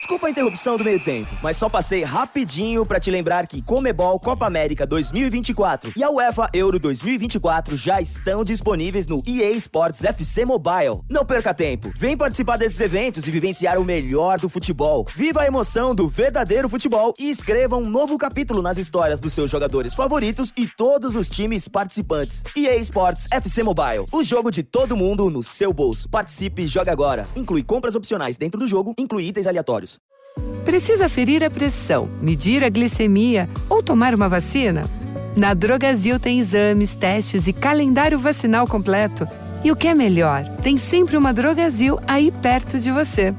Desculpa a interrupção do meio tempo, mas só passei rapidinho pra te lembrar que Conmebol Copa América 2024 e a UEFA Euro 2024 já estão disponíveis no EA Sports FC Mobile. Não perca tempo, vem participar desses eventos e vivenciar o melhor do futebol. Viva a emoção do verdadeiro futebol e escreva um novo capítulo nas histórias dos seus jogadores favoritos e todos os times participantes. EA Sports FC Mobile, o jogo de todo mundo no seu bolso. Participe e joga agora. Inclui compras opcionais dentro do jogo, inclui itens aleatórios. Precisa aferir a pressão, medir a glicemia ou tomar uma vacina? Na Drogasil tem exames, testes e calendário vacinal completo. E o que é melhor, tem sempre uma Drogasil aí perto de você.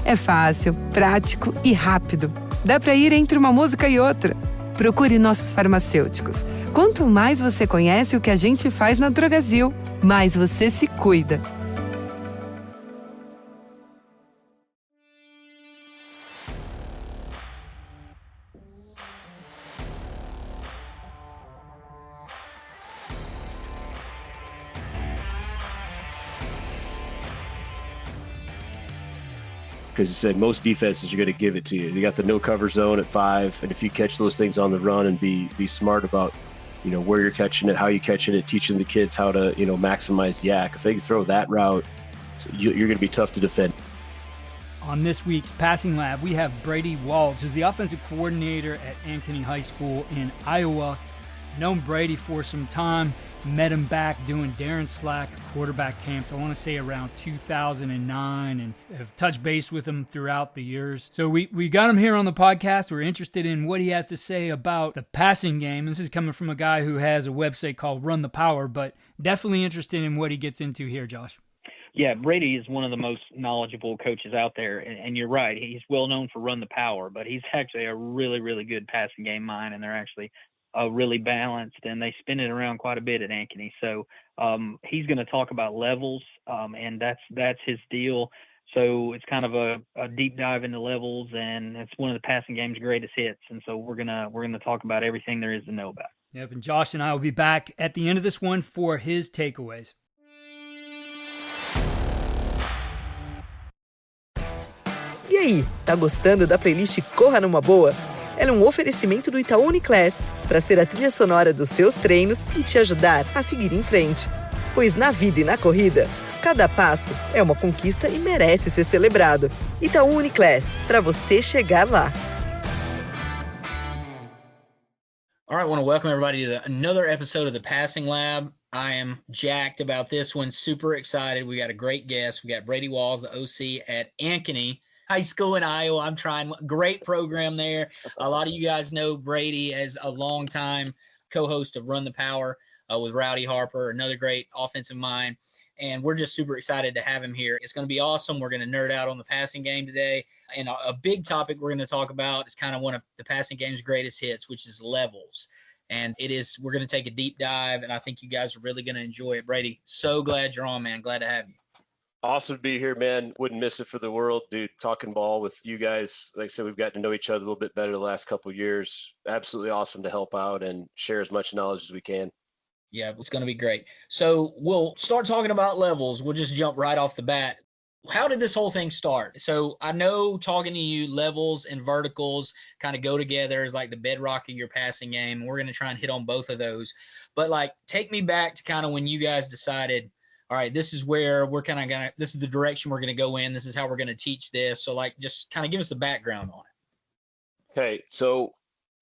É fácil, prático e rápido. Dá para ir entre uma música e outra. Procure nossos farmacêuticos. Quanto mais você conhece o que a gente faz na Drogasil, mais você se cuida. Because you said most defenses are going to give it to you. You got the no cover zone at 5, and if you catch those things on the run and be smart about, where you're catching it, how you catching it, teaching the kids how to, maximize yak. If they can throw that route, you're going to be tough to defend. On this week's Passing Lab, we have Brady Walz, who's the offensive coordinator at Ankeny High School in Iowa. Known Brady for some time. Met him back doing Darren Slack quarterback camps, I want to say around 2009, and have touched base with him throughout the years. So we got him here on the podcast. We're interested in what he has to say about the passing game. This is coming from a guy who has a website called Run the Power, but definitely interested in what he gets into here, Josh. Yeah, Brady is one of the most knowledgeable coaches out there, and you're right. He's well known for Run the Power, but he's actually a really, really good passing game mind, and they're actually really balanced, and they spin it around quite a bit at Ankeny. So he's going to talk about levels, and that's his deal. So it's kind of a deep dive into levels, and it's one of the passing game's greatest hits. And so we're gonna talk about everything there is to know about. Yep, and Josh and I will be back at the end of this one for his takeaways. E aí, tá gostando da playlist Corra Numa Boa? Ela é um oferecimento do Itaú Uniclass para ser a trilha sonora dos seus treinos e te ajudar a seguir em frente. Pois na vida e na corrida, cada passo é uma conquista e merece ser celebrado. Itaú Uniclass, para você chegar lá. All right, I want to welcome everybody to another episode of the Passing Lab. I am jacked about this one, super excited. We got a great guest. We got Brady Walz, the OC at Ankeny High School in Iowa. I'm trying. Great program there. A lot of you guys know Brady as a longtime co-host of Run the Power with Rowdy Harper, another great offensive mind. And we're just super excited to have him here. It's going to be awesome. We're going to nerd out on the passing game today. And a big topic we're going to talk about is kind of one of the passing game's greatest hits, which is levels. And we're going to take a deep dive, and I think you guys are really going to enjoy it. Brady, so glad you're on, man. Glad to have you. Awesome to be here, man. Wouldn't miss it for the world, dude. Talking ball with you guys. Like I said, we've gotten to know each other a little bit better the last couple of years. Absolutely awesome to help out and share as much knowledge as we can. Yeah, it's going to be great. So we'll start talking about levels. We'll just jump right off the bat. How did this whole thing start? So I know talking to you, levels and verticals kind of go together as like the bedrock of your passing game. We're going to try and hit on both of those. But like, take me back to kind of when you guys decided, all right, this is where we're kind of going to, this is the direction we're going to go in. This is how we're going to teach this. So like, just kind of give us the background on it. Okay. So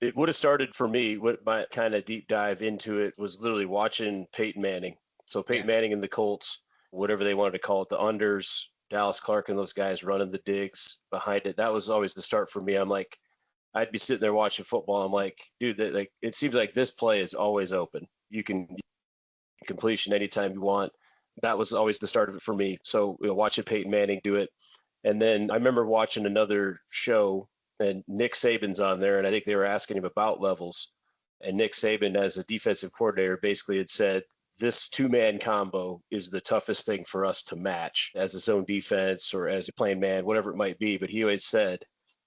it would have started for me, what my kind of deep dive into it was literally watching Peyton Manning. So Peyton Manning and the Colts, whatever they wanted to call it, the unders, Dallas Clark and those guys running the digs behind it. That was always the start for me. I'm like, I'd be sitting there watching football. I'm like, dude, like it seems like this play is always open. You can completion anytime you want. That was always the start of it for me. So watching Peyton Manning do it. And then I remember watching another show and Nick Saban's on there. And I think they were asking him about levels. And Nick Saban, as a defensive coordinator, basically had said, this two-man combo is the toughest thing for us to match as a zone defense or as a playing man, whatever it might be. But he always said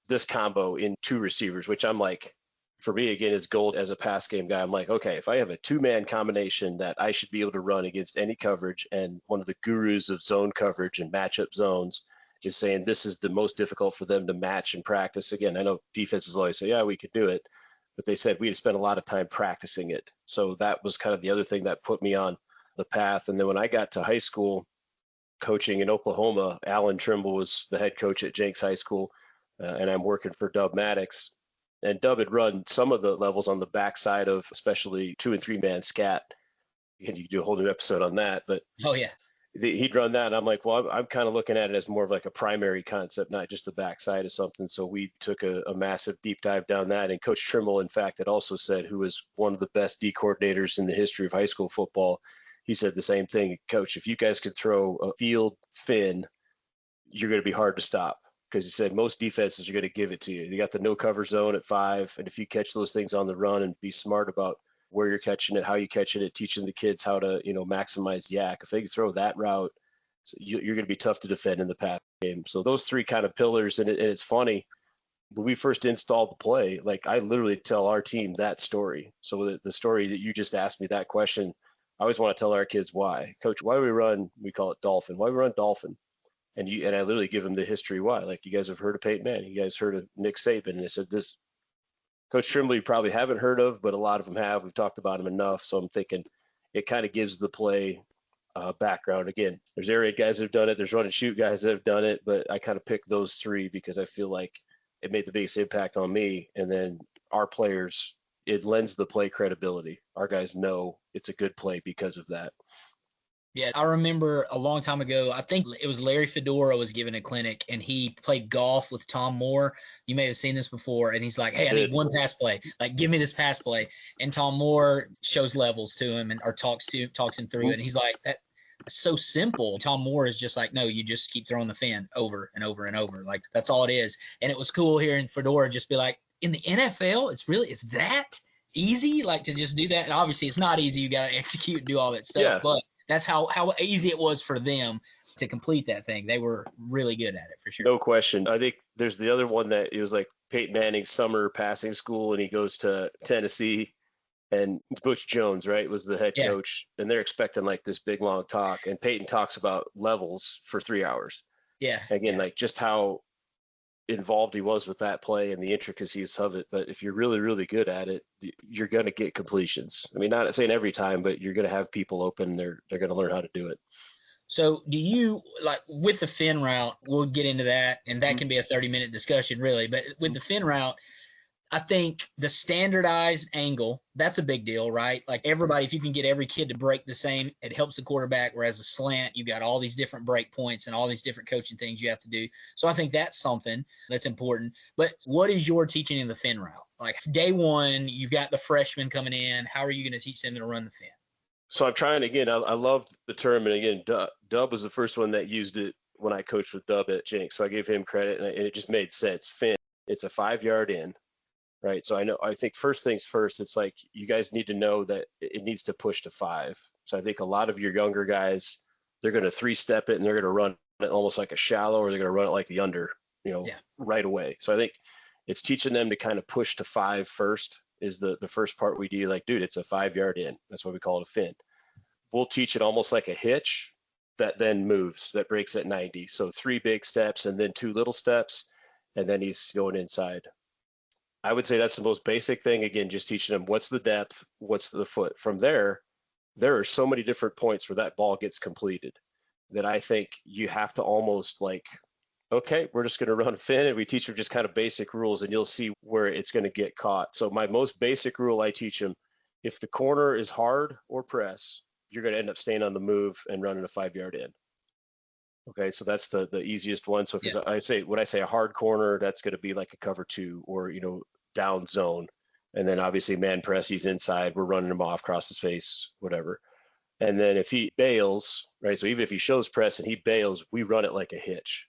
this combo in two receivers, which I'm like, for me, again, is gold as a pass game guy. I'm like, okay, if I have a two-man combination that I should be able to run against any coverage, and one of the gurus of zone coverage and matchup zones is saying this is the most difficult for them to match and practice. Again, I know defenses always say, yeah, we could do it, but they said we had spent a lot of time practicing it. So that was kind of the other thing that put me on the path. And then when I got to high school coaching in Oklahoma, Alan Trimble was the head coach at Jenks High School, and I'm working for Dub Maddox. And Dub had run some of the levels on the backside of especially 2 and 3 man scat. You can do a whole new episode on that, but oh yeah, he'd run that. And I'm like, well, I'm kind of looking at it as more of like a primary concept, not just the backside of something. So we took a massive deep dive down that. And Coach Trimble, in fact, had also said, who was one of the best D coordinators in the history of high school football, he said the same thing. Coach, if you guys could throw a field fin, you're going to be hard to stop. Because he said most defenses are going to give it to you. You got the no cover zone at 5. And if you catch those things on the run and be smart about where you're catching it, how you catching it, teaching the kids how to, maximize yak. If they can throw that route, you're going to be tough to defend in the pass game. So those 3 kind of pillars, and it's funny, when we first installed the play, like I literally tell our team that story. So the story that you just asked me, that question, I always want to tell our kids why. Coach, why do we run, we call it dolphin. Why do we run dolphin? And I literally give them the history why. Like, you guys have heard of Peyton Manning. You guys heard of Nick Saban. And they said, this Coach Trimble you probably haven't heard of, but a lot of them have. We've talked about him enough. So I'm thinking it kind of gives the play background. Again, there's air raid guys that have done it. There's run and shoot guys that have done it. But I kind of picked those 3 because I feel like it made the biggest impact on me. And then our players, it lends the play credibility. Our guys know it's a good play because of that. Yeah, I remember a long time ago, I think it was Larry Fedora was giving a clinic, and he played golf with Tom Moore. You may have seen this before. And he's like, hey, I need one pass play. Like, give me this pass play. And Tom Moore shows levels to him or talks him through it. And he's like, that's so simple. Tom Moore is just like, no, you just keep throwing the fin over and over and over. Like, that's all it is. And it was cool hearing Fedora just be like, in the NFL, it's that easy, like, to just do that. And obviously it's not easy. You got to execute and do all that stuff. Yeah. But that's how easy it was for them to complete that thing. They were really good at it, for sure. No question. I think there's the other one that it was like Peyton Manning's summer passing school, and he goes to Tennessee, and Butch Jones, right, was the head coach, and they're expecting like this big long talk, and Peyton talks about levels for 3 hours. Yeah. Again, like just how involved he was with that play and the intricacies of it. But if you're really, really good at it, you're going to get completions. I mean, not saying every time, but you're going to have people open. They're going to learn how to do it. So do you, like with the fin route, we'll get into that, and that can be a 30-minute discussion really, but with the fin route, I think the standardized angle, that's a big deal, right? Like everybody, if you can get every kid to break the same, it helps the quarterback, whereas a slant, you got all these different break points and all these different coaching things you have to do. So I think that's something that's important. But what is your teaching in the fin route? Like day one, you've got the freshmen coming in. How are you going to teach them to run the fin? So I'm trying, again, I love the term. And again, Dub was the first one that used it when I coached with Dub at Jenks. So I gave him credit, and it just made sense. Fin, it's a 5-yard in. Right. So I think first things first, it's like you guys need to know that it needs to push to 5. So I think a lot of your younger guys, they're going to 3-step it, and they're going to run it almost like a shallow, or they're going to run it like the under, right away. So I think it's teaching them to kind of push to 5 first is the first part we do. Like, dude, it's a 5-yard in. That's why we call it a fin. We'll teach it almost like a hitch that then moves, that breaks at 90. So 3 big steps and then 2 little steps, and then he's going inside. I would say that's the most basic thing. Again, just teaching them what's the depth, what's the foot. From there are so many different points where that ball gets completed that I think you have to almost like, okay, we're just going to run a fin, and we teach them just kind of basic rules, and you'll see where it's going to get caught. So my most basic rule I teach them, if the corner is hard or press, you're going to end up staying on the move and running a 5-yard in. Okay, so that's the easiest one. So when I say a hard corner, that's going to be like a cover 2 or, down zone. And then obviously man press, he's inside. We're running him off, cross his face, whatever. And then if he bails, right, so even if he shows press and he bails, we run it like a hitch.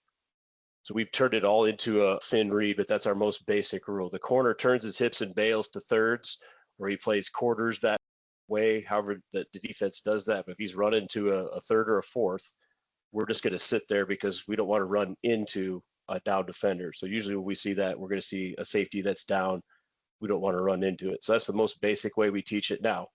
So we've turned it all into a fin read, but that's our most basic rule. The corner turns his hips and bails to thirds, or he plays quarters that way, however the defense does that. But if he's running to a third or a fourth, we're just going to sit there because we don't want to run into a down defender. So usually when we see that, we're going to see a safety that's down. We don't want to run into it. So that's the most basic way we teach it now.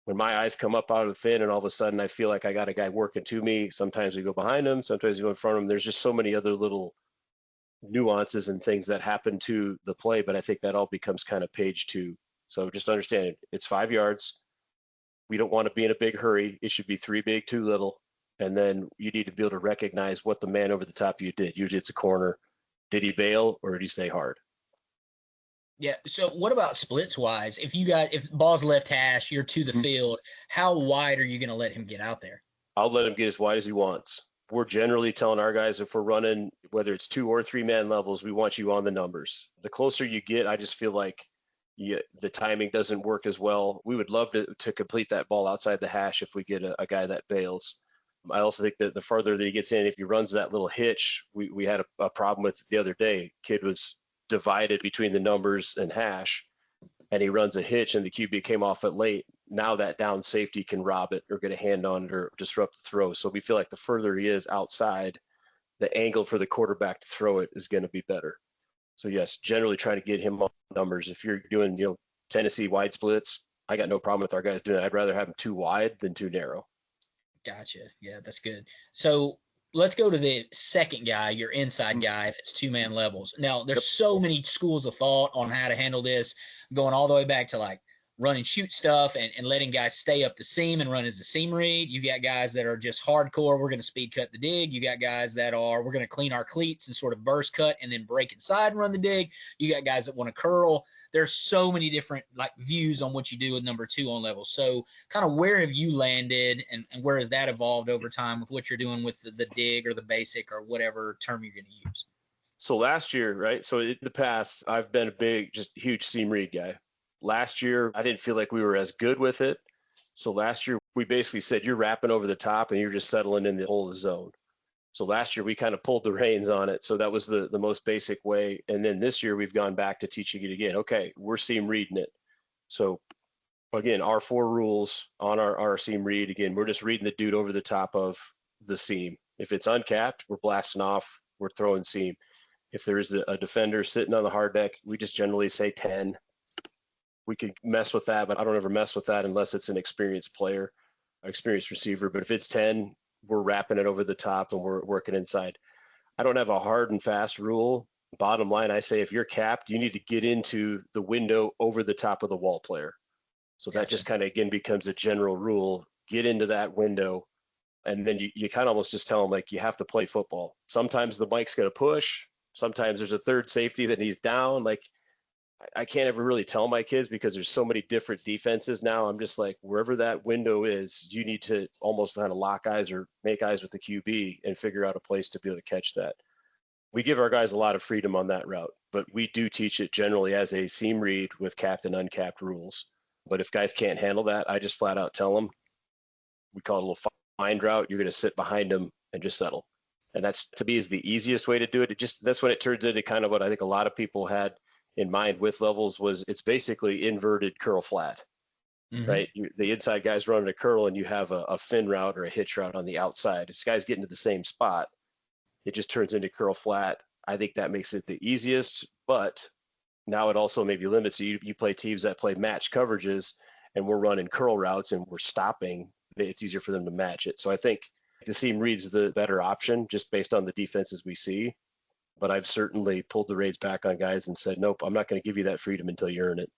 when my eyes come up out of the fin and all of a sudden I feel like I got a guy working to me, sometimes we go behind him, sometimes we go in front of him. There's just so many other little nuances and things that happen to the play, but I think that all becomes kind of page 2. So just understand it's 5 yards. We don't want to be in a big hurry. It should be 3 big, 2 little. And then you need to be able to recognize what the man over the top of you did. Usually it's a corner. Did he bail or did he stay hard? Yeah. So what about splits wise? If the ball's left hash, you're to the field, how wide are you going to let him get out there? I'll let him get as wide as he wants. We're generally telling our guys if we're running, whether it's 2 or 3 man levels, we want you on the numbers. The closer you get, I just feel like the timing doesn't work as well. We would love to complete that ball outside the hash if we get a guy that bails. I also think that the farther that he gets in, if he runs that little hitch, we had a problem with the other day. Kid was divided between the numbers and hash, and he runs a hitch and the QB came off it late. Now that down safety can rob it or get a hand on it or disrupt the throw. So we feel like the further he is outside, the angle for the quarterback to throw it is going to be better. So yes, generally trying to get him on numbers. If you're doing, Tennessee wide splits, I got no problem with our guys doing it. I'd rather have them too wide than too narrow. Gotcha. Yeah, that's good. So let's go to the second guy, your inside guy, if it's 2-man levels. Now, there's so many schools of thought on how to handle this, going all the way back to like run and shoot stuff and letting guys stay up the seam and run as a seam read. You got guys that are just hardcore. We're going to speed cut the dig. You got guys that we're going to clean our cleats and sort of burst cut and then break inside and run the dig. You got guys that want to curl. There's so many different views on what you do with number 2 on level. So kind of where have you landed and where has that evolved over time with what you're doing with the dig or the basic or whatever term you're going to use? So last year, right? So in the past, I've been a big, just huge seam read guy. Last year, I didn't feel like we were as good with it. So last year, we basically said, you're wrapping over the top and you're just settling in the whole zone. So last year, we kind of pulled the reins on it. So that was the most basic way. And then this year, we've gone back to teaching it again. Okay, we're seam reading it. So again, our 4 rules on our seam read, again, we're just reading the dude over the top of the seam. If it's uncapped, we're blasting off, we're throwing seam. If there is a defender sitting on the hard deck, we just generally say 10. We could mess with that, but I don't ever mess with that unless it's an experienced player, experienced receiver. But if it's 10, we're wrapping it over the top and we're working inside. I don't have a hard and fast rule. Bottom line, I say if you're capped, you need to get into the window over the top of the wall player. So that just kind of, again, becomes a general rule. Get into that window. And then you kind of almost just tell them, you have to play football. Sometimes the mic's going to push. Sometimes there's a third safety that he's down. I can't ever really tell my kids because there's so many different defenses now. I'm just wherever that window is, you need to almost kind of lock eyes or make eyes with the QB and figure out a place to be able to catch that. We give our guys a lot of freedom on that route, but we do teach it generally as a seam read with capped and uncapped rules. But if guys can't handle that, I just flat out tell them, we call it a little find route. You're going to sit behind them and just settle. And that's, to me, is the easiest way to do it. That's when it turns into kind of what I think a lot of people had in mind with levels was it's basically inverted curl flat, right? The inside guy's running a curl and you have a fin route or a hitch route on the outside. This guy's getting to the same spot. It just turns into curl flat. I think that makes it the easiest, but now it also maybe limits you. You play teams that play match coverages and we're running curl routes and we're stopping. It's easier for them to match it. So I think the seam reads the better option just based on the defenses we see. But I've certainly pulled the reins back on guys and said, nope, I'm not going to give you that freedom until you earn it.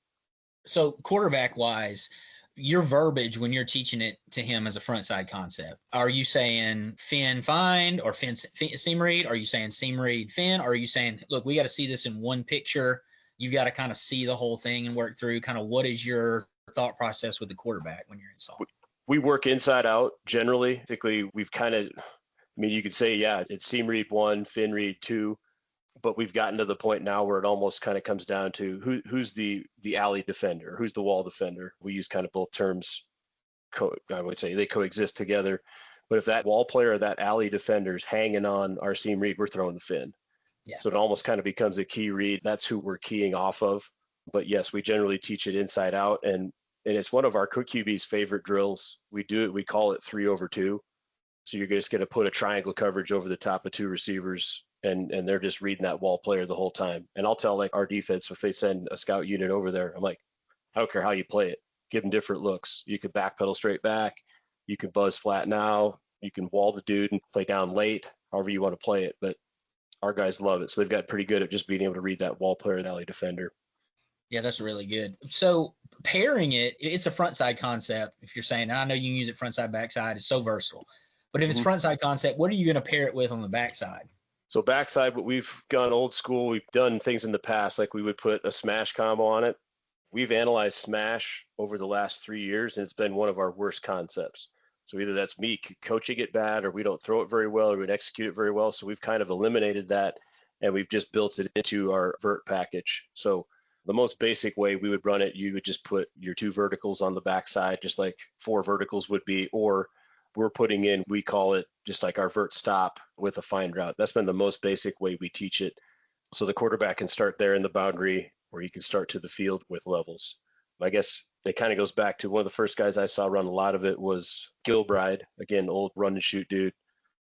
So quarterback-wise, your verbiage when you're teaching it to him as a front side concept, are you saying fin find or fin seam read? Are you saying seam read fin? Or are you saying, look, we got to see this in one picture. You got to kind of see the whole thing and work through kind of what is your thought process with the quarterback when you're inside? We work inside out generally. Basically, we've kind of, you could say, yeah, it's seam read 1, fin read 2. But we've gotten to the point now where it almost kind of comes down to who's the alley defender, who's the wall defender. We use kind of both terms, I would say they coexist together. But if that wall player or that alley defender is hanging on our seam read, we're throwing the fin. Yeah. So it almost kind of becomes a key read. That's who we're keying off of. But yes, we generally teach it inside out. And it's one of our QB's favorite drills. We do it, we call it 3-over-2. So you're just going to put a triangle coverage over the top of 2 receivers, and they're just reading that wall player the whole time. And I'll tell our defense, if they send a scout unit over there, I'm like, I don't care how you play it. give them different looks. You could backpedal straight back. You can buzz flat now. You can wall the dude and play down late, however you want to play it. But our guys love it. So they've got pretty good at just being able to read that wall player and alley defender. Yeah, that's really good. So pairing it's a front side concept. If you're saying, I know you can use it front side, back side, it's so versatile. But if it's front side concept, what are you going to pair it with on the back side? So backside, but we've gone old school. We've done things in the past, like we would put a smash combo on it. We've analyzed smash over the last 3 years, and it's been one of our worst concepts. So either that's me coaching it bad, or we don't throw it very well, or we don't execute it very well. So we've kind of eliminated that, and we've just built it into our vert package. So the most basic way we would run it, you would just put your 2 verticals on the backside, just like 4 verticals would be, or we're putting in, we call it just like our vert stop with a find route. That's been the most basic way we teach it. So the quarterback can start there in the boundary, or you can start to the field with levels. I guess it kind of goes back to one of the first guys I saw run a lot of it was Gilbride, again, old run and shoot dude.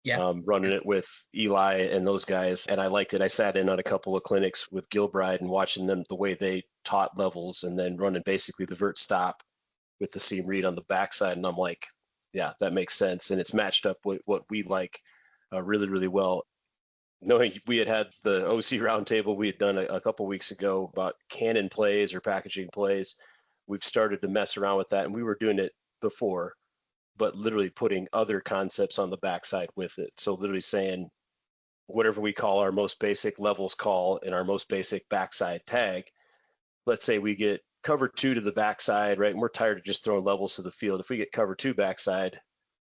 Yeah. Running it with Eli and those guys. And I liked it. I sat in on a couple of clinics with Gilbride and watching them, the way they taught levels, and then running basically the vert stop with the seam read on the backside. And I'm like, yeah, that makes sense. And it's matched up with what we like really, really well. Knowing we had the OC roundtable we had done a couple weeks ago about cannon plays or packaging plays, we've started to mess around with that. And we were doing it before, but literally putting other concepts on the backside with it. So literally saying whatever we call our most basic levels call and our most basic backside tag. Let's say we get cover 2 to the backside, right? And we're tired of just throwing levels to the field. If we get cover 2 backside,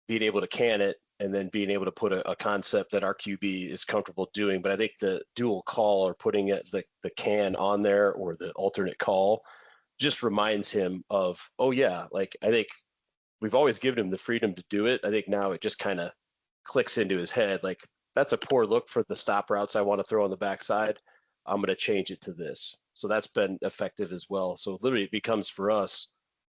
being able to can it and then being able to put a concept that our QB is comfortable doing. But I think the dual call or putting the can on there or the alternate call just reminds him of, oh yeah, like I think we've always given him the freedom to do it. I think now it just kind of clicks into his head. Like, that's a poor look for the stop routes I want to throw on the backside. I'm going to change it to this. So that's been effective as well. So literally it becomes for us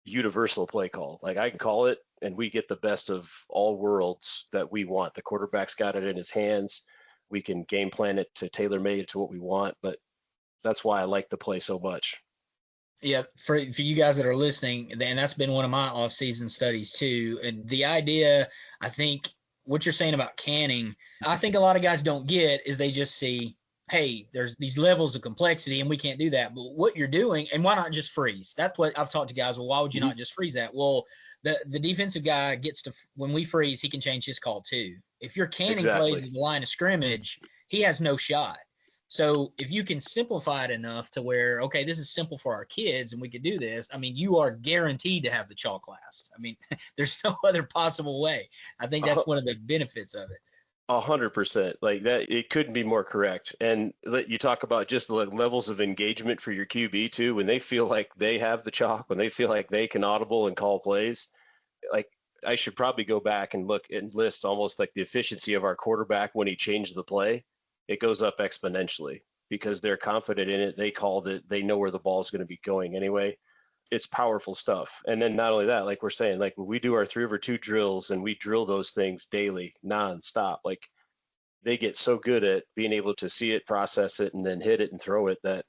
universal play call. Like, I can call it and we get the best of all worlds that we want. The quarterback's got it in his hands. We can game plan it to tailor made it to what we want. But that's why I like the play so much. Yeah, for you guys that are listening, and that's been one of my off-season studies too. And the idea, I think, what you're saying about canning, I think a lot of guys don't get is they just see, hey, there's these levels of complexity and we can't do that. But what you're doing, and why not just freeze? That's what I've talked to guys. Well, why would you not just freeze that? Well, the defensive guy gets to, when we freeze, he can change his call too. If you're canning plays at the line of scrimmage, he has no shot. So if you can simplify it enough to where, okay, this is simple for our kids and we could do this, I mean, you are guaranteed to have the chalk class. I mean, there's no other possible way. I think that's one of the benefits of it. 100%. Like that, it couldn't be more correct. And you talk about just the levels of engagement for your QB too, when they feel like they have the chalk, when they feel like they can audible and call plays. Like, I should probably go back and look and list almost like the efficiency of our quarterback when he changed the play. It goes up exponentially because they're confident in it. They called it. They know where the ball is going to be going anyway. It's powerful stuff. And then not only that, like we're saying, like when we do our 3-over-2 drills and we drill those things daily, nonstop, like they get so good at being able to see it, process it, and then hit it and throw it that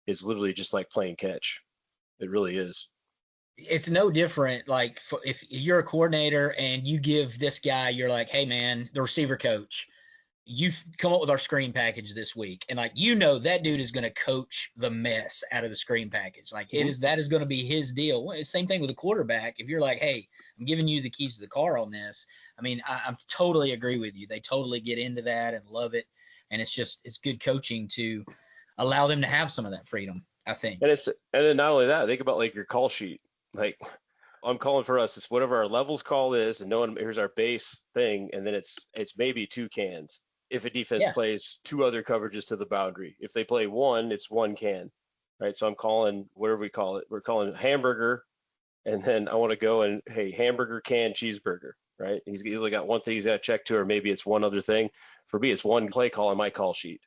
is literally just like playing catch. It really is. It's no different. Like if you're a coordinator and you give this guy, you're like, hey man, the receiver coach, you've come up with our screen package this week. And like, you know, that dude is going to coach the mess out of the screen package. Like that is going to be his deal. Well, same thing with a quarterback. If you're like, hey, I'm giving you the keys to the car on this. I mean, I totally agree with you. They totally get into that and love it. And it's good coaching to allow them to have some of that freedom, I think. And then not only that, think about like your call sheet. Like, I'm calling for us. It's whatever our levels call is, and knowing here's our base thing, and then it's maybe 2 cans. If a defense plays 2 other coverages to the boundary, if they play 1, it's 1 can, right? So I'm calling whatever we call it. We're calling it hamburger, and then I want to go and, hey, hamburger, can, cheeseburger, right? He's either got one thing he's got to check to, or maybe it's one other thing. For me, it's 1 play call on my call sheet.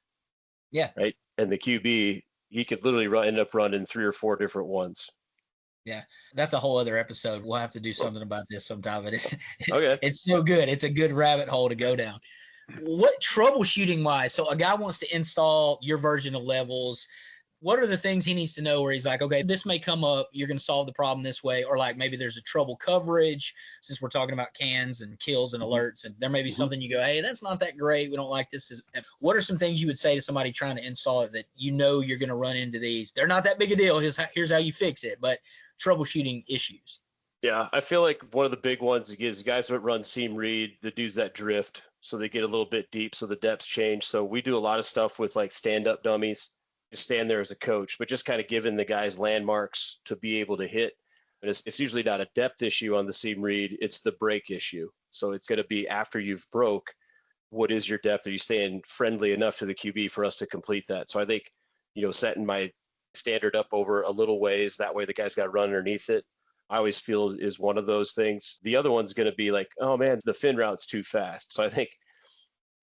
Yeah. Right. And the QB, he could literally end up running 3 or 4 different ones. Yeah, that's a whole other episode. We'll have to do something about this sometime. But okay. It's so good. It's a good rabbit hole to go down. What troubleshooting wise? So a guy wants to install your version of levels. what are the things he needs to know where he's like, okay, this may come up, you're going to solve the problem this way, or like maybe there's a trouble coverage, since we're talking about cans and kills and alerts, and there may be something you go, hey, that's not that great, we don't like this. What are some things you would say to somebody trying to install it that you know you're going to run into these? They're not that big a deal, here's how you fix it, but troubleshooting issues. Yeah, I feel like one of the big ones is guys that run seam read, the dudes that drift, so they get a little bit deep, so the depths change. So we do a lot of stuff with like stand-up dummies, just stand there as a coach, but just kind of giving the guys landmarks to be able to hit. And it's usually not a depth issue on the seam read, it's the break issue. So it's going to be after you've broke, what is your depth? Are you staying friendly enough to the QB for us to complete that? So I think, setting my standard up over a little ways, that way the guy's got to run underneath it, I always feel is one of those things. The other one's going to be like, oh man, the fin route's too fast. So I think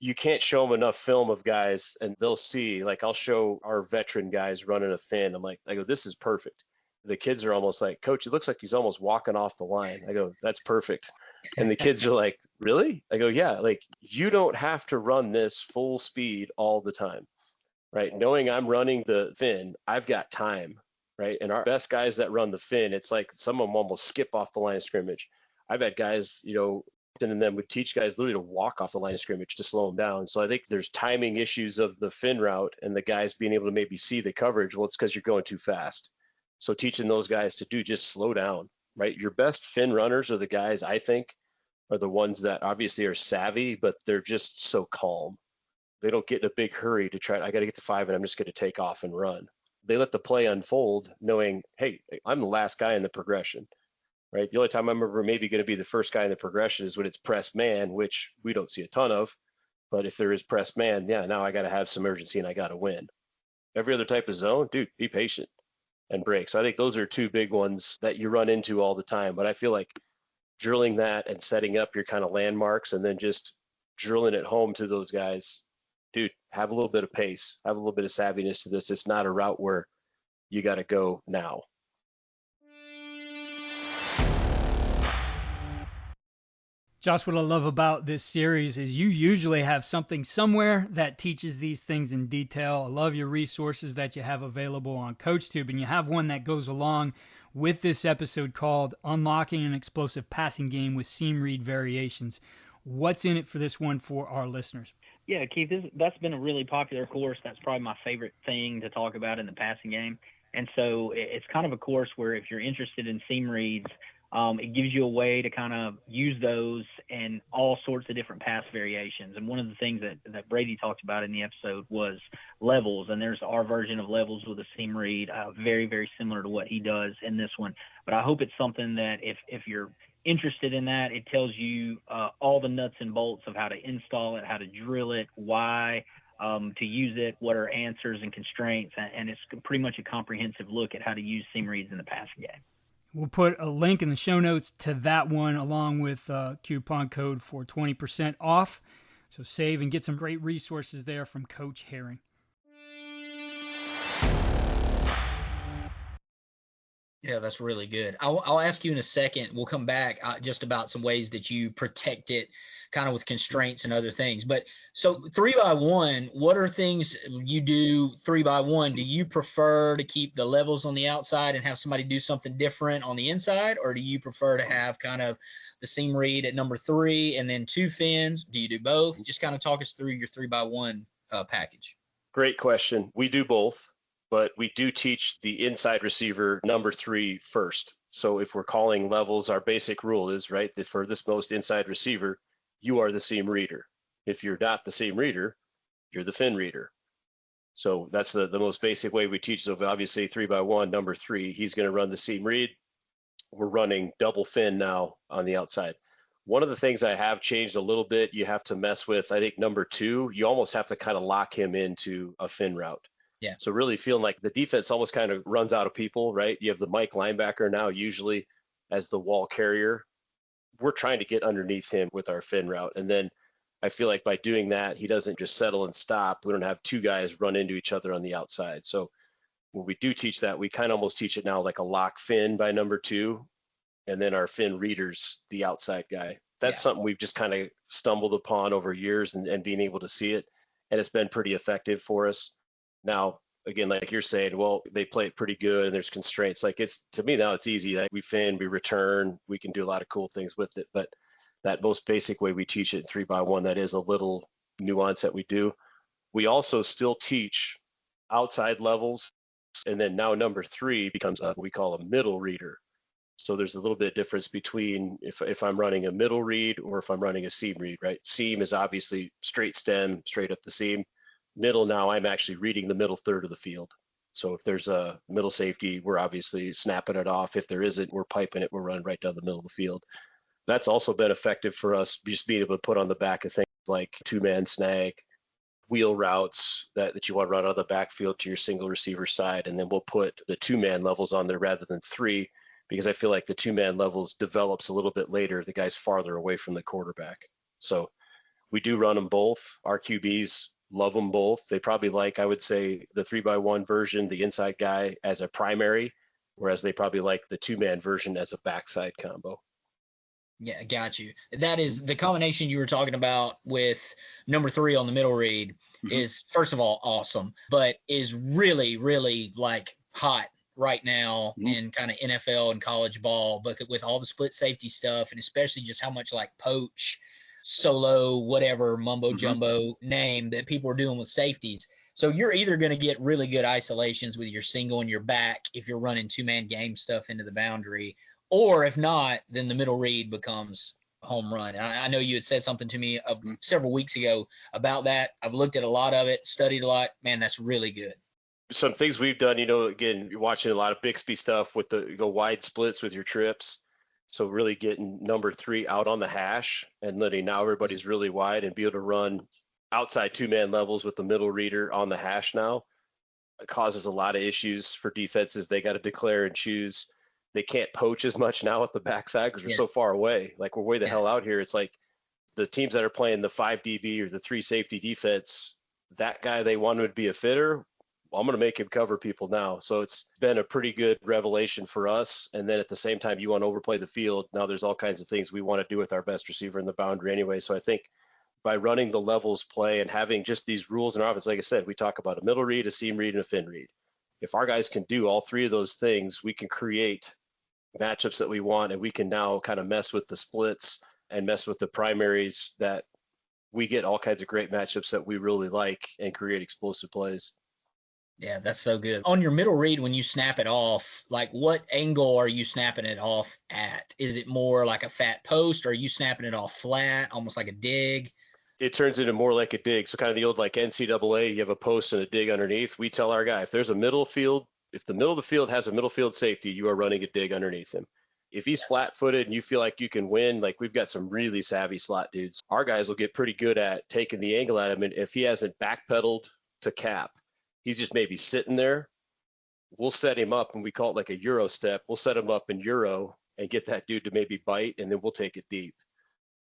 you can't show them enough film of guys and they'll see, like I'll show our veteran guys running a fin. I go, this is perfect. The kids are almost like, coach, it looks like he's almost walking off the line. I go, that's perfect. And the kids are like, really? I go, yeah, like you don't have to run this full speed all the time, right? Knowing I'm running the fin, I've got time. Right. And our best guys that run the fin, it's like some of them almost skip off the line of scrimmage. I've had guys, and then would teach guys literally to walk off the line of scrimmage to slow them down. So I think there's timing issues of the fin route and the guys being able to maybe see the coverage. Well, it's because you're going too fast. So teaching those guys to just slow down, right? Your best fin runners are the guys, I think, are the ones that obviously are savvy, but they're just so calm. They don't get in a big hurry to try, I got to get to 5 and I'm just going to take off and run. They let the play unfold knowing, hey, I'm the last guy in the progression, right? The only time I remember maybe going to be the first guy in the progression is when it's press man, which we don't see a ton of. But if there is press man, yeah, now I got to have some urgency and I got to win. Every other type of zone, dude, be patient and break. So I think those are two big ones that you run into all the time. But I feel like drilling that and setting up your kind of landmarks and then just drilling it home to those guys, dude, have a little bit of pace, have a little bit of savviness to this. It's not a route where you got to go now. Josh, what I love about this series is you usually have something somewhere that teaches these things in detail. I love your resources that you have available on CoachTube, and you have one that goes along with this episode called Unlocking an Explosive Passing Game with Seam Read Variations. What's in it for this one for our listeners? Yeah, Keith, that's been a really popular course. That's probably my favorite thing to talk about in the passing game. And so it's kind of a course where if you're interested in seam reads, it gives you a way to kind of use those in all sorts of different pass variations. And one of the things that Brady talked about in the episode was levels. And there's our version of levels with a seam read, very, very similar to what he does in this one. But I hope it's something that if you're interested in that, it tells you all the nuts and bolts of how to install it, how to drill it, why to use it, what are answers and constraints, and it's pretty much a comprehensive look at how to use seam reads in the passing game. We'll put a link in the show notes to that one along with coupon code for 20% off. So save and get some great resources there from Coach Herring. Yeah, that's really good. I'll ask you in a second. We'll come back just about some ways that you protect it kind of with constraints and other things. But so 3x1, what are things you do 3x1? Do you prefer to keep the levels on the outside and have somebody do something different on the inside? Or do you prefer to have kind of the seam read at number 3 and then 2 fins? Do you do both? Just kind of talk us through your 3x1 package. Great question. We do both. But we do teach the inside receiver number 3 first. So if we're calling levels, our basic rule is, right, the furthest most inside receiver, you are the seam reader. If you're not the seam reader, you're the fin reader. So that's the most basic way we teach. So obviously 3x1, number 3, he's going to run the seam read. We're running double fin now on the outside. One of the things I have changed a little bit, you have to mess with, I think number 2, you almost have to kind of lock him into a fin route. Yeah. So really feeling like the defense almost kind of runs out of people, right? You have the Mike linebacker now usually as the wall carrier. We're trying to get underneath him with our fin route. And then I feel like by doing that, he doesn't just settle and stop. We don't have 2 guys run into each other on the outside. So when we do teach that, we kind of almost teach it now like a lock fin by number 2. And then our fin readers, the outside guy. That's something we've just kind of stumbled upon over years and being able to see it. And it's been pretty effective for us. Now, again, like you're saying, well, they play it pretty good and there's constraints. Like to me now it's easy. Like we fin, we return, we can do a lot of cool things with it. But that most basic way we teach it 3x1, that is a little nuance that we do. We also still teach outside levels. And then now number 3 becomes what we call a middle reader. So there's a little bit of difference between if I'm running a middle read or if I'm running a seam read, right? Seam is obviously straight stem, straight up the seam. Middle, now I'm actually reading the middle third of the field. So if there's a middle safety, we're obviously snapping it off. If there isn't, we're piping it, we're running right down the middle of the field. That's also been effective for us, just being able to put on the back of things like 2-man snag, wheel routes that you want to run out of the backfield to your single receiver side. And then we'll put the 2-man levels on there rather than 3, because I feel like the 2-man levels develops a little bit later. The guy's farther away from the quarterback. So we do run them both. Our QBs love them both. They probably like, I would say, the 3x1 version, the inside guy as a primary, whereas they probably like the 2-man version as a backside combo. Yeah, got you. That is the combination you were talking about with number 3 on the middle read is, first of all, awesome, but is really, really like hot right now in kind of NFL and college ball, but with all the split safety stuff, and especially just how much like poach, solo, whatever mumbo jumbo name that people are doing with safeties. So you're either going to get really good isolations with your single and your back if you're running 2-man game stuff into the boundary, or if not, then the middle read becomes a home run. And I know you had said something to me several weeks ago about that. I've looked at a lot of it, studied a lot. Man, that's really good. Some things we've done, again, you're watching a lot of Bixby stuff with go wide splits with your trips. So really getting number 3 out on the hash and letting now everybody's really wide and be able to run outside 2-man levels with the middle reader on the hash now. It causes a lot of issues for defenses. They got to declare and choose. They can't poach as much now at the backside because we're so far away. Like we're way the hell out here. It's like the teams that are playing the 5 DB or the 3 safety defense, that guy, they want him to be a fitter. I'm going to make him cover people now. So it's been a pretty good revelation for us. And then at the same time, you want to overplay the field. Now there's all kinds of things we want to do with our best receiver in the boundary anyway. So I think by running the levels play and having just these rules in our offense, like I said, we talk about a middle read, a seam read, and a fin read. If our guys can do all 3 of those things, we can create matchups that we want, and we can now kind of mess with the splits and mess with the primaries that we get all kinds of great matchups that we really like and create explosive plays. Yeah, that's so good. On your middle read, when you snap it off, like what angle are you snapping it off at? Is it more like a fat post, or are you snapping it off flat, almost like a dig? It turns into more like a dig. So kind of the old like NCAA, you have a post and a dig underneath. We tell our guy, if the middle of the field has a middle field safety, you are running a dig underneath him. If he's flat-footed and you feel like you can win, like we've got some really savvy slot dudes. Our guys will get pretty good at taking the angle at him. And if he hasn't backpedaled to cap, he's just maybe sitting there, we'll set him up, and we call it like a Euro step. We'll set him up in Euro and get that dude to maybe bite, and then we'll take it deep.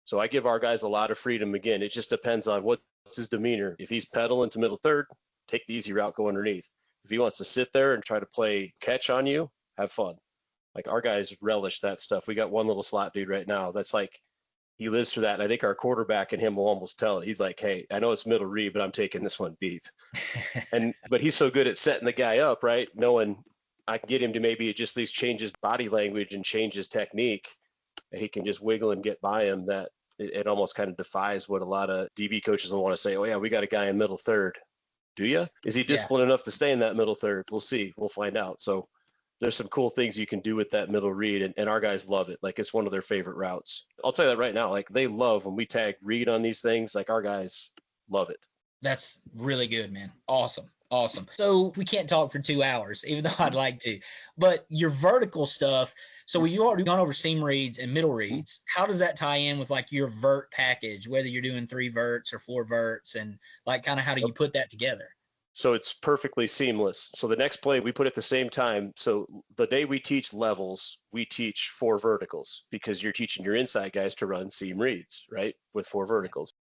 So I give our guys a lot of freedom. Again, it just depends on what's his demeanor. If he's pedaling to middle third, take the easy route, go underneath. If he wants to sit there and try to play catch on you, have fun. Like our guys relish that stuff. We got one little slot dude right now that's like, he lives for that. And I think our quarterback and him will almost tell it. He's like, hey, I know it's middle read, but I'm taking this one deep. But he's so good at setting the guy up, right? Knowing I can get him to maybe just at least change his body language and change his technique, that he can just wiggle and get by him, that it almost kind of defies what a lot of DB coaches will want to say. Oh yeah, we got a guy in middle third. Do you? Is he disciplined enough to stay in that middle third? We'll see. We'll find out. So there's some cool things you can do with that middle read, and our guys love it. Like it's one of their favorite routes. I'll tell you that right now. Like they love when we tag read on these things. Like our guys love it. That's really good, man. Awesome. So we can't talk for 2 hours, even though I'd like to. But your vertical stuff, so you've already gone over seam reads and middle reads. How does that tie in with like your vert package, whether you're doing 3 verts or 4 verts, and like kind of how do you put that together? So it's perfectly seamless. So the next play we put at the same time. So the day we teach levels, we teach 4 verticals because you're teaching your inside guys to run seam reads, right? With 4 verticals.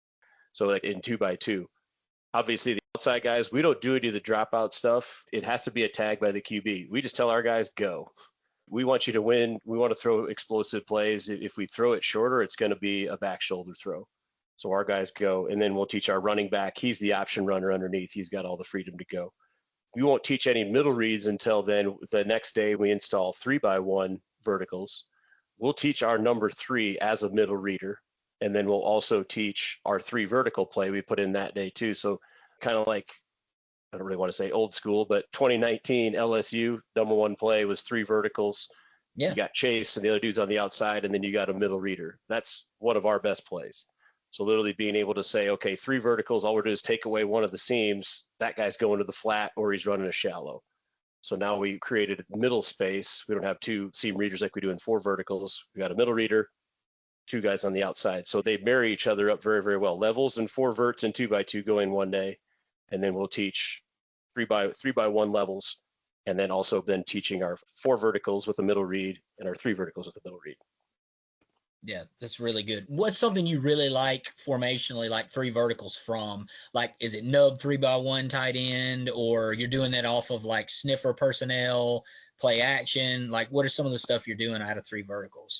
So like in 2x2. Obviously, the outside guys, we don't do any of the dropout stuff. It has to be a tag by the QB. We just tell our guys, go. We want you to win. We want to throw explosive plays. If we throw it shorter, it's going to be a back shoulder throw. So our guys go, and then we'll teach our running back. He's the option runner underneath. He's got all the freedom to go. We won't teach any middle reads until then. The next day we install 3x1 verticals. We'll teach our number 3 as a middle reader. And then we'll also teach our 3 vertical play we put in that day too. So kind of like, I don't really want to say old school, but 2019 LSU number 1 play was 3 verticals. Yeah. You got Chase and the other dude's on the outside, and then you got a middle reader. That's one of our best plays. So literally being able to say, okay, 3 verticals, all we're doing is take away one of the seams. That guy's going to the flat or he's running a shallow. So now we created middle space. We don't have 2 seam readers like we do in 4 verticals. We got a middle reader, 2 guys on the outside. So they marry each other up very, very well. Levels and 4 verts and 2x2 go in one day. And then we'll teach 3x1 levels. And then also then teaching our 4 verticals with a middle read and our 3 verticals with a middle read. Yeah, that's really good. What's something you really like formationally, like 3 verticals from? Like, is it nub 3x1 tight end, or you're doing that off of like sniffer personnel, play action? Like, what are some of the stuff you're doing out of 3 verticals?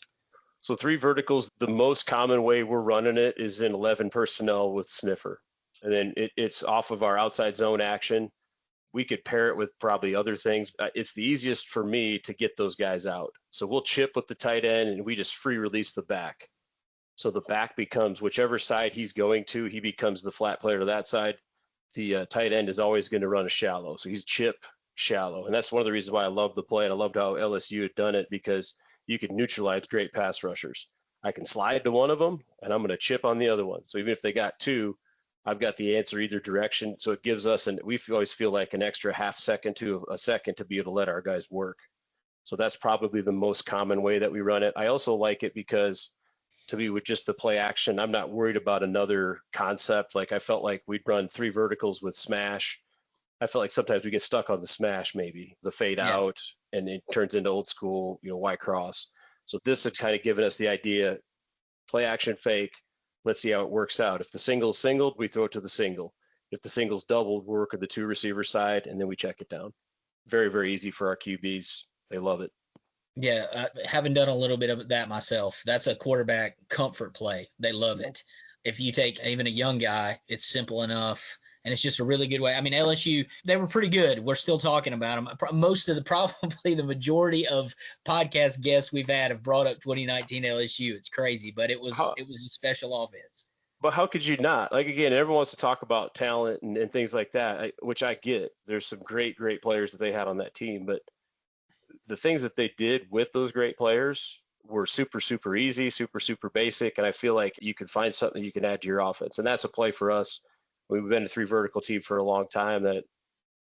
So 3 verticals, the most common way we're running it is in 11 personnel with sniffer. And then it's off of our outside zone action. We could pair it with probably other things. It's the easiest for me to get those guys out. So we'll chip with the tight end and we just free release the back. So the back becomes whichever side he's going to, he becomes the flat player to that side. The tight end is always going to run a shallow. So he's chip shallow. And that's one of the reasons why I love the play. And I loved how LSU had done it, because you can neutralize great pass rushers. I can slide to one of them and I'm going to chip on the other one. So even if they got 2, I've got the answer either direction. So it gives us, and we always feel like an extra half second to a second to be able to let our guys work. So that's probably the most common way that we run it. I also like it because to be with just the play action, I'm not worried about another concept. Like I felt like we'd run 3 verticals with smash. I felt like sometimes we get stuck on the smash, maybe the fade out, and it turns into old school, Y cross. So this had kind of given us the idea, play action fake. Let's see how it works out. If the single's singled, we throw it to the single. If the single's doubled, we work at the 2 receiver side, and then we check it down. Very, very easy for our QBs. They love it. Yeah, having done a little bit of that myself, that's a quarterback comfort play. They love it. If you take even a young guy, it's simple enough, and it's just a really good way. I mean, LSU, they were pretty good. We're still talking about them. Probably the majority of podcast guests we've had have brought up 2019 LSU. It's crazy, but it was a special offense. But how could you not? Like, again, everyone wants to talk about talent and things like that, which I get. There's some great, great players that they had on that team, but the things that they did with those great players were super, super easy, super, super basic, and I feel like you can find something you can add to your offense, and that's a play for us. We've been a 3 vertical team for a long time that,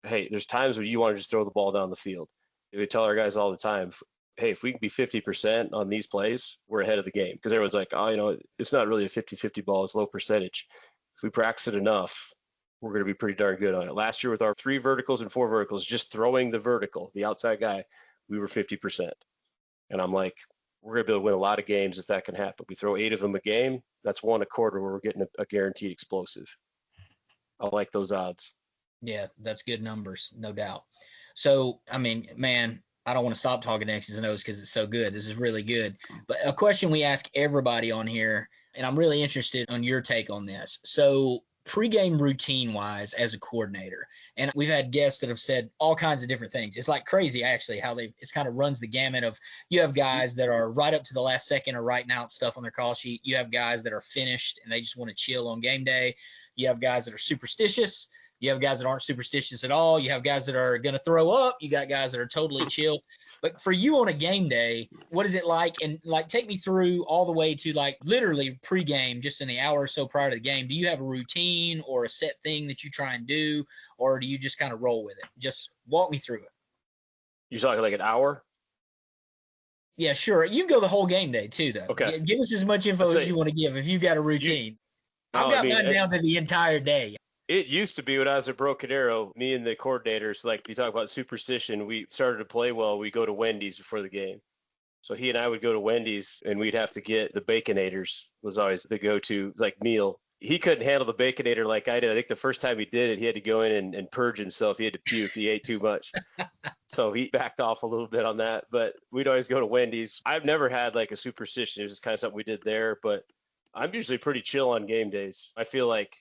hey, there's times when you want to just throw the ball down the field. We tell our guys all the time, hey, if we can be 50% on these plays, we're ahead of the game. Because everyone's like, oh, it's not really a 50-50 ball. It's low percentage. If we practice it enough, we're going to be pretty darn good on it. Last year with our 3 verticals and 4 verticals, just throwing the vertical, the outside guy, we were 50%. And I'm like, we're going to be able to win a lot of games if that can happen. We throw 8 of them a game. That's 1 a quarter where we're getting a guaranteed explosive. I like those odds. Yeah, that's good numbers, no doubt. So, I mean, man, I don't want to stop talking X's and O's because it's so good. This is really good. But a question we ask everybody on here, and I'm really interested on your take on this. So, pregame routine-wise as a coordinator, and we've had guests that have said all kinds of different things. It's like crazy, actually, how it's kind of runs the gamut of, you have guys that are right up to the last second or writing out stuff on their call sheet. You have guys that are finished and they just want to chill on game day. You have guys that are superstitious. You have guys that aren't superstitious at all. You have guys that are going to throw up. You got guys that are totally chill. But for you on a game day, what is it like? And like, take me through all the way to like literally pregame, just in the hour or so prior to the game. Do you have a routine or a set thing that you try and do, or do you just kind of roll with it? Just walk me through it. You're talking like an hour? Yeah, sure. You can go the whole game day too, though. Okay. Give us as much info as you want to give if you've got a routine. I've got mine down to the entire day. It used to be when I was at Broken Arrow, me and the coordinators, like you talk about superstition, we started to play well. We go to Wendy's before the game. So he and I would go to Wendy's and we'd have to get the Baconators was always the go-to like meal. He couldn't handle the Baconator like I did. I think the first time he did it, he had to go in and purge himself. He had to puke. He ate too much. So he backed off a little bit on that. But we'd always go to Wendy's. I've never had like a superstition. It was just kind of something we did there. But I'm usually pretty chill on game days. I feel like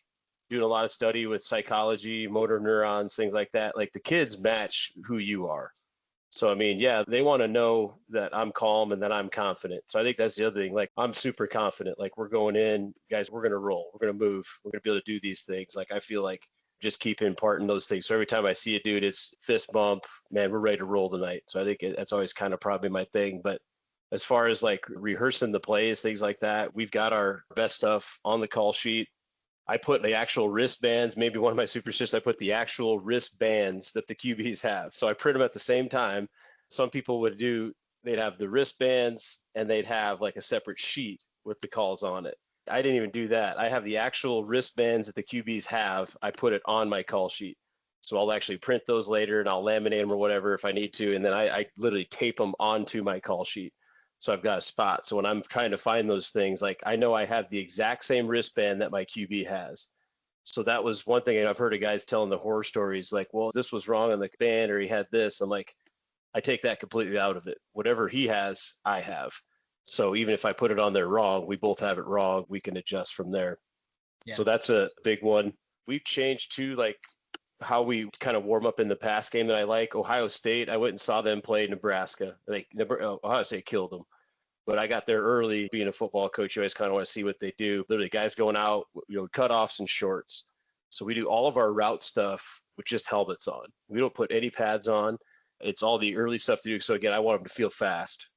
doing a lot of study with psychology, motor neurons, things like that. Like the kids match who you are. So, I mean, yeah, they want to know that I'm calm and that I'm confident. So I think that's the other thing. Like, I'm super confident. Like, we're going in, guys, we're going to roll. We're going to move. We're going to be able to do these things. Like, I feel like just keep imparting those things. So every time I see a dude, it's fist bump, man, we're ready to roll tonight. So I think that's always kind of probably my thing. But as far as like rehearsing the plays, things like that, we've got our best stuff on the call sheet. I put the actual wristbands, maybe one of my superstitions, I put the actual wristbands that the QBs have. So I print them at the same time. Some people they'd have the wristbands and they'd have like a separate sheet with the calls on it. I didn't even do that. I have the actual wristbands that the QBs have. I put it on my call sheet. So I'll actually print those later and I'll laminate them or whatever if I need to. And then I literally tape them onto my call sheet. So I've got a spot. So when I'm trying to find those things, like I know I have the exact same wristband that my QB has. So that was one thing. And I've heard of guys telling the horror stories like, well, this was wrong on the band or he had this. I'm like, I take that completely out of it. Whatever he has, I have. So even if I put it on there wrong, we both have it wrong. We can adjust from there. Yeah. So that's a big one. We've changed to like how we kind of warm up in the pass game that I like. Ohio State, I went and saw them play Nebraska. Ohio State killed them. But I got there early. Being a football coach, you always kind of want to see what they do. Literally, guys going out, cutoffs and shorts. So we do all of our route stuff with just helmets on. We don't put any pads on. It's all the early stuff to do. So again, I want them to feel fast.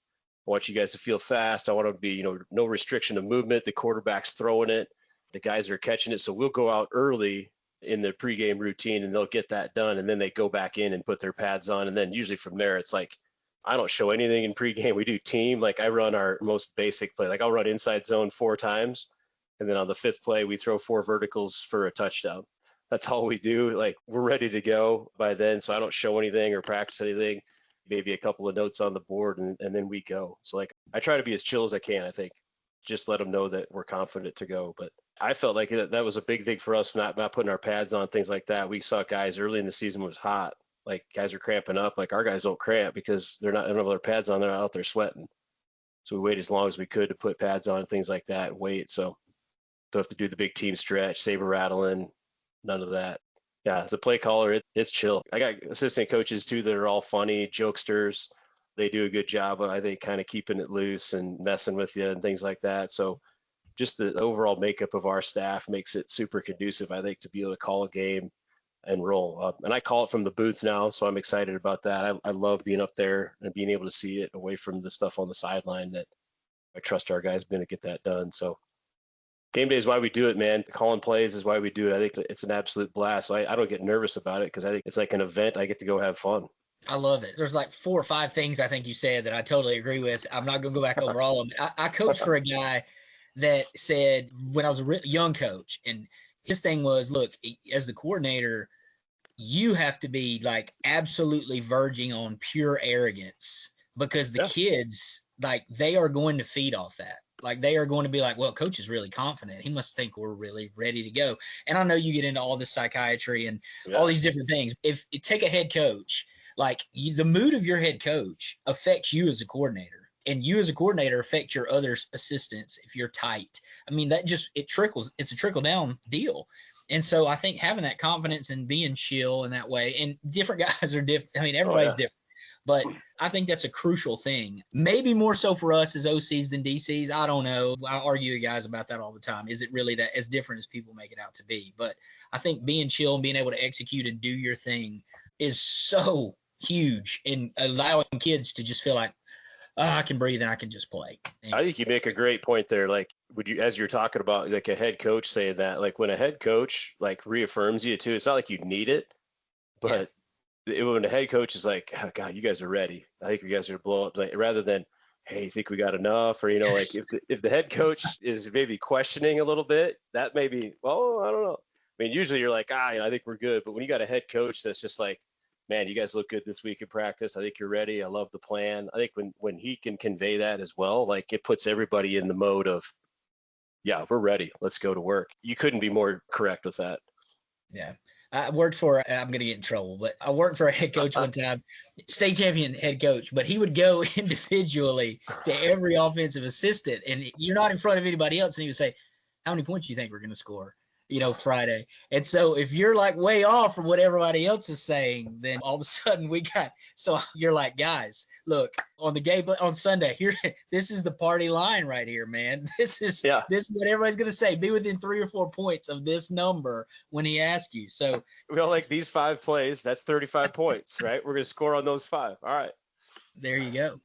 I want you guys to feel fast. I want them to be, no restriction of movement. The quarterback's throwing it. The guys are catching it. So we'll go out early in the pregame routine and they'll get that done. And then they go back in and put their pads on. And then usually from there, it's like, I don't show anything in pregame. We do team. Like I run our most basic play. Like I'll run inside zone 4 times. And then on the 5th play, we throw 4 verticals for a touchdown. That's all we do. Like we're ready to go by then. So I don't show anything or practice anything, maybe a couple of notes on the board and then we go. So like I try to be as chill as I can, I think, just let them know that we're confident to go. But I felt like that was a big thing for us, not putting our pads on, things like that. We saw guys early in the season was hot. Like guys are cramping up. Like our guys don't cramp because they don't have their pads on. They're out there sweating. So we waited as long as we could to put pads on, things like that, and wait. So don't have to do the big team stretch, saber rattling, none of that. Yeah, as a play caller, it's chill. I got assistant coaches too that are all funny, jokesters. They do a good job of, I think, kind of keeping it loose and messing with you and things like that. So just the overall makeup of our staff makes it super conducive, I think, to be able to call a game and roll up. And I call it from the booth now, so I'm excited about that. I love being up there and being able to see it away from the stuff on the sideline that I trust our guys going to get that done. So game day is why we do it, man. Calling plays is why we do it. I think it's an absolute blast. So I don't get nervous about it because I think it's like an event. I get to go have fun. I love it. There's like 4 or 5 things I think you said that I totally agree with. I'm not going to go back over all of them. I coached for a guy that said when I was a young coach, and his thing was, look, as the coordinator, you have to be like absolutely verging on pure arrogance because the kids, like they are going to feed off that. Like they are going to be like, well, coach is really confident. He must think we're really ready to go. And I know you get into all this psychiatry and all these different things. If you take a head coach, like the mood of your head coach affects you as a coordinator, and you as a coordinator affect your other assistants if you're tight. I mean, that just, it trickles. It's a trickle down deal. And so I think having that confidence and being chill in that way, and different guys are different. I mean, everybody's different. But I think that's a crucial thing. Maybe more so for us as OCs than DCs. I don't know. I argue with guys about that all the time. Is it really that as different as people make it out to be? But I think being chill and being able to execute and do your thing is so huge in allowing kids to just feel like, oh, I can breathe and I can just play. I think you make a great point there. Like, would you, as you're talking about like a head coach saying that, like when a head coach like reaffirms you too, it's not like you need it, but when the head coach is like, oh, God, you guys are ready. I think you guys are to blow up. Like, rather than, hey, you think we got enough? Or, like if the head coach is maybe questioning a little bit, that may be, well, I don't know. I mean, usually you're like, I think we're good. But when you got a head coach that's just like, man, you guys look good this week in practice. I think you're ready. I love the plan. I think when he can convey that as well, like it puts everybody in the mode of, yeah, we're ready. Let's go to work. You couldn't be more correct with that. Yeah. I worked for, I'm going to get in trouble, but I worked for a head coach one time, state champion head coach, but he would go individually to every offensive assistant, and you're not in front of anybody else, and he would say, how many points do you think we're going to score? Friday. And so if you're like way off from what everybody else is saying, then all of a sudden so you're like, guys, look, on the game on Sunday here, this is the party line right here, man. This is what everybody's going to say. Be within 3 or 4 points of this number when he asks you. So we all like these 5 plays. That's 35 points, right? We're going to score on those 5. All right. There you go.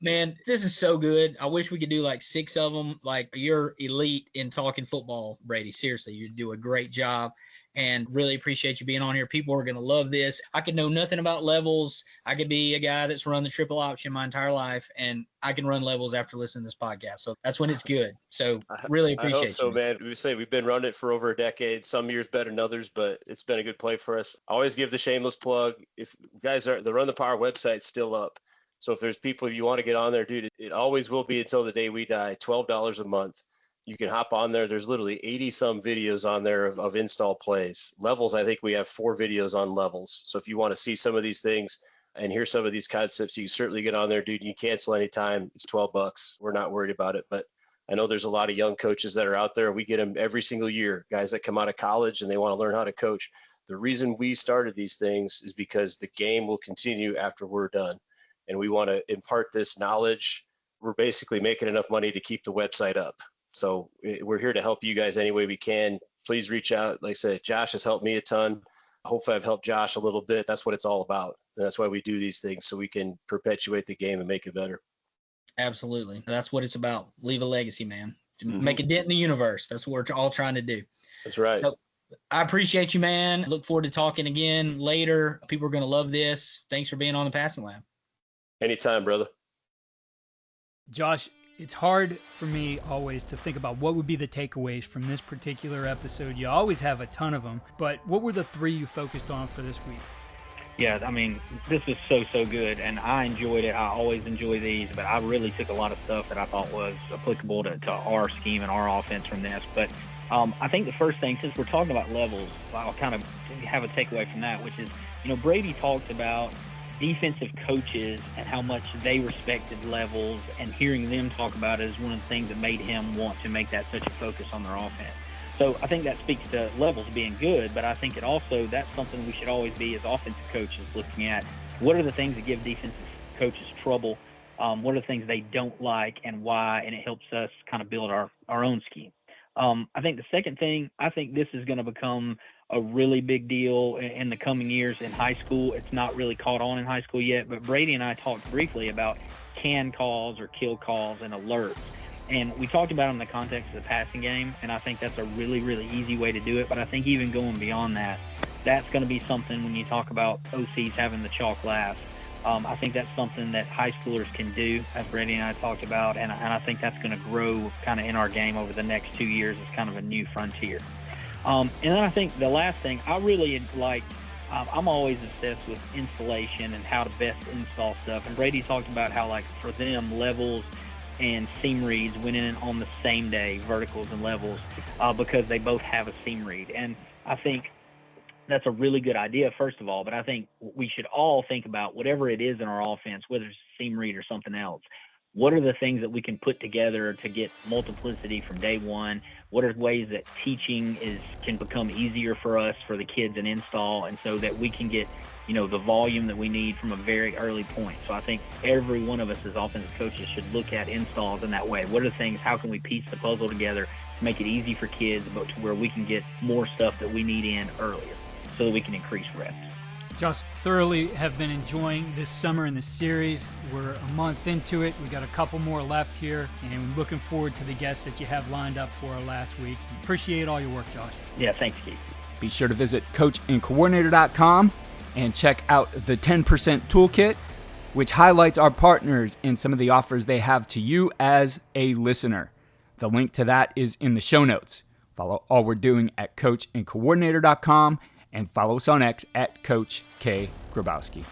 Man, this is so good. I wish we could do like 6 of them. Like, you're elite in talking football, Brady. Seriously, you do a great job, and really appreciate you being on here. People are going to love this. I could know nothing about levels. I could be a guy that's run the triple option my entire life, and I can run levels after listening to this podcast. So that's when it's good. So really appreciate I hope so, you. man. We've been running it for over a decade. Some years better than others, but it's been a good play for us. I always give the shameless plug. If guys the Run the Power website's still up. So if there's people you want to get on there, dude, it always will be until the day we die, $12 a month. You can hop on there. There's literally 80-some videos on there of install plays. Levels, I think we have 4 videos on levels. So if you want to see some of these things and hear some of these concepts, you can certainly get on there, dude. You cancel anytime. It's $12. We're not worried about it. But I know there's a lot of young coaches that are out there. We get them every single year, guys that come out of college and they want to learn how to coach. The reason we started these things is because the game will continue after we're done. And we want to impart this knowledge. We're basically making enough money to keep the website up. So we're here to help you guys any way we can. Please reach out. Like I said, Josh has helped me a ton. Hopefully I've helped Josh a little bit. That's what it's all about. And that's why we do these things, so we can perpetuate the game and make it better. Absolutely. That's what it's about. Leave a legacy, man. Make a dent in the universe. That's what we're all trying to do. That's right. So I appreciate you, man. Look forward to talking again later. People are going to love this. Thanks for being on the Passing Lab. Anytime, brother. Josh, it's hard for me always to think about what would be the takeaways from this particular episode. You always have a ton of them, but what were the 3 you focused on for this week? Yeah, I mean, this was so good, and I enjoyed it. I always enjoy these, but I really took a lot of stuff that I thought was applicable to our scheme and our offense from this. But I think the first thing, since we're talking about levels, I'll kind of have a takeaway from that, which is, Brady talked about defensive coaches and how much they respected levels, and hearing them talk about it is one of the things that made him want to make that such a focus on their offense. So I think that speaks to levels being good, but I think that's something we should always be as offensive coaches looking at. What are the things that give defensive coaches trouble? What are the things they don't like and why? And it helps us kind of build our own scheme. I think the second thing, I think this is going to become a really big deal in the coming years in high school. It's not really caught on in high school yet, but Brady and I talked briefly about can calls or kill calls and alerts. And we talked about it in the context of the passing game, and I think that's a really, really easy way to do it. But I think even going beyond that, that's going to be something when you talk about OCs having the chalk last. I think that's something that high schoolers can do, as Brady and I talked about, and I think that's going to grow kind of in our game over the next 2 years as kind of a new frontier. And then I think the last thing I really like, I'm always obsessed with installation and how to best install stuff. And Brady talked about how, like, for them, levels and seam reads went in on the same day, verticals and levels, because they both have a seam read. And I think that's a really good idea, first of all, but I think we should all think about whatever it is in our offense, whether it's a seam read or something else. What are the things that we can put together to get multiplicity from day one? What are ways that teaching can become easier for us, for the kids, and install, and so that we can get, the volume that we need from a very early point. So I think every one of us as offensive coaches should look at installs in that way. What are the things, how can we piece the puzzle together to make it easy for kids, but to where we can get more stuff that we need in earlier so that we can increase reps. Just thoroughly have been enjoying this summer in the series. We're a month into it. We got a couple more left here, and we're looking forward to the guests that you have lined up for our last weeks. Appreciate all your work, Josh. Yeah, thanks, Keith. Be sure to visit coachandcoordinator.com and check out the 10% Toolkit, which highlights our partners and some of the offers they have to you as a listener. The link to that is in the show notes. Follow all we're doing at coachandcoordinator.com and follow us on X at Coach K. Grabowski.